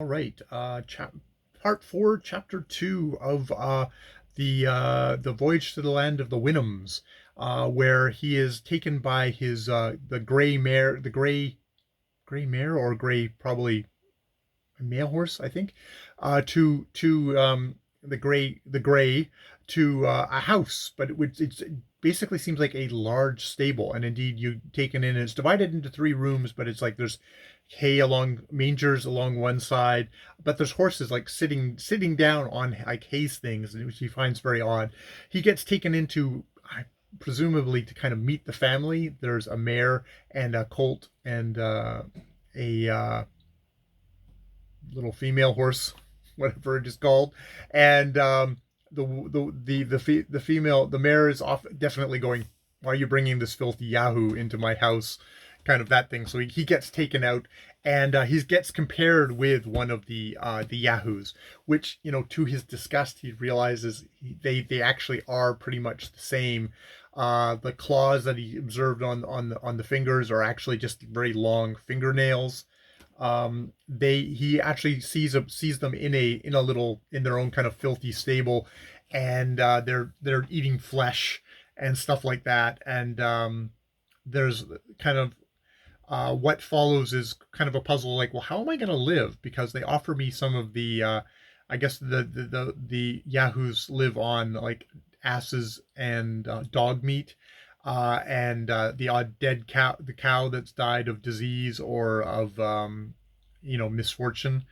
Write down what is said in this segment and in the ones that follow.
All right. Part four, chapter two of the voyage to the land of the Winhams, where he is taken by his the gray mare, the gray mare or gray probably male horse, I think, to the gray to a house, but it basically seems like a large stable, and indeed you taken in. It's divided into three rooms, but it's like there's hay along mangers along one side, but there's horses like sitting down on like hay things, which he finds very odd. He gets taken into. Presumably to kind of meet the family. There's a mare and a colt and a little female horse, whatever it is called, and the female, the mare is off definitely going, why are you bringing this filthy yahoo into my house, kind of that thing. So he gets taken out, and he gets compared with one of the yahoos, which, to his disgust, he realizes they actually are pretty much the same. The claws that he observed on the fingers are actually just very long fingernails. They he actually sees them in their own kind of filthy stable, and they're eating flesh and stuff like that. And there's kind of what follows is kind of a puzzle, like, well, how am I going to live? Because they offer me some of the I guess the yahoos live on like asses and dog meat, and the odd dead cow, the cow that's died of disease or of misfortune.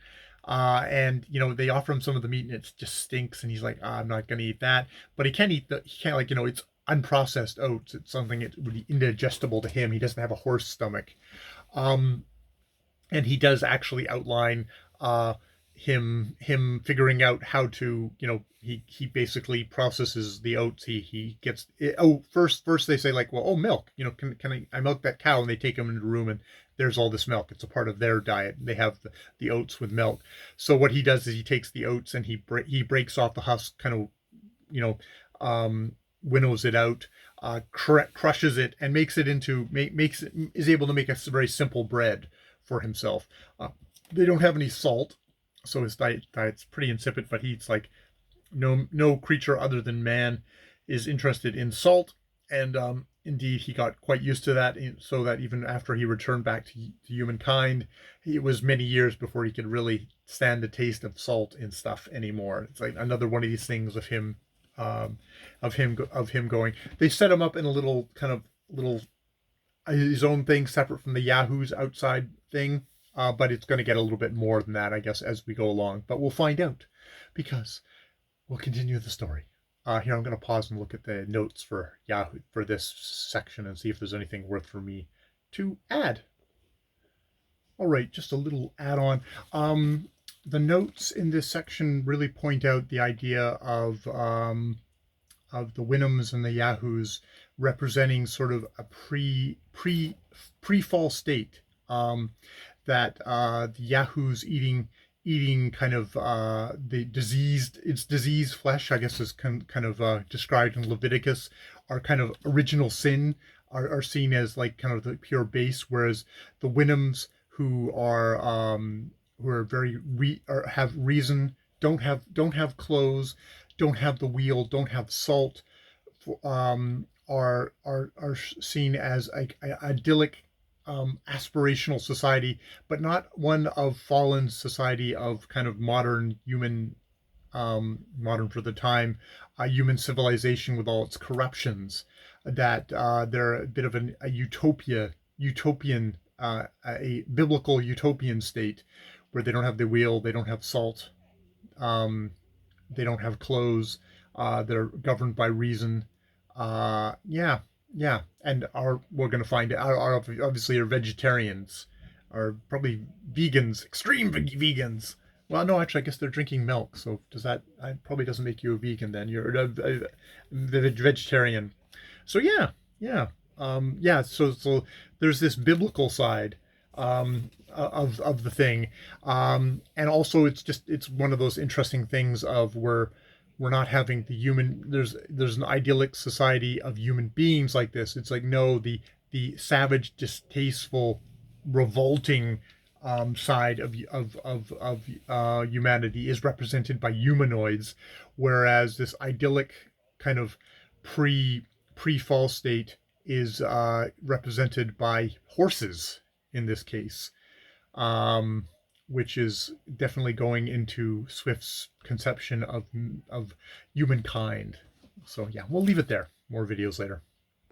And they offer him some of the meat, and it just stinks, and he's like, I'm not gonna eat that. But he can't, like, it's unprocessed oats. It's something that would be indigestible to him. He doesn't have a horse stomach. Um, and he does actually outline him figuring out how to, he basically processes the oats. He gets it. Oh, first they say, like, well, oh, milk, can I milk that cow? And they take him into a room, and there's all this milk. It's a part of their diet. They have the oats with milk. So what he does is he takes the oats, and he breaks off the husk, kind of, you know winnows it out, crushes it, and makes it into makes it is able to make a very simple bread for himself. They don't have any salt, so his diet's pretty insipid. But he's like, no creature other than man is interested in salt, and indeed he got quite used to that. So that even after he returned back to humankind, it was many years before he could really stand the taste of salt and stuff anymore. It's like another one of these things of him, going. They set him up in a little kind of little his own thing, separate from the Yahoo's outside thing. But it's going to get a little bit more than that, I guess, as we go along. But we'll find out, because we'll continue the story. Here, I'm going to pause and look at the notes for Yahoo for this section and see if there's anything worth for me to add. All right, just a little add-on. The notes in this section really point out the idea of the Winhams and the Yahoos representing sort of a pre-fall state. That the Yahoos eating kind of the diseased flesh, I guess, is kind of described in Leviticus, are kind of original sin, are seen as like kind of the pure base, whereas the Winhams, who are very have reason, don't have clothes, don't have the wheel, don't have salt, are seen as a idyllic, aspirational society, but not one of fallen society of kind of modern human, modern for the time, human civilization with all its corruptions. That they're a bit of a utopian, a biblical utopian state, where they don't have the wheel, they don't have salt, they don't have clothes, they're governed by reason. Yeah, yeah, and we're going to find out are obviously are vegetarians, are probably vegans, extreme vegans. Well, no, actually, I guess they're drinking milk. So does that? Probably doesn't make you a vegan then. You're a vegetarian. So yeah, yeah, yeah. So there's this biblical side, of the thing, and also it's one of those interesting things of where we're not having the human. There's an idyllic society of human beings like this. It's like, no, the savage, distasteful, revolting, side of humanity is represented by humanoids, whereas this idyllic kind of pre-fall state is represented by horses in this case, um, which is definitely going into Swift's conception of humankind. So yeah, we'll leave it there. More videos later.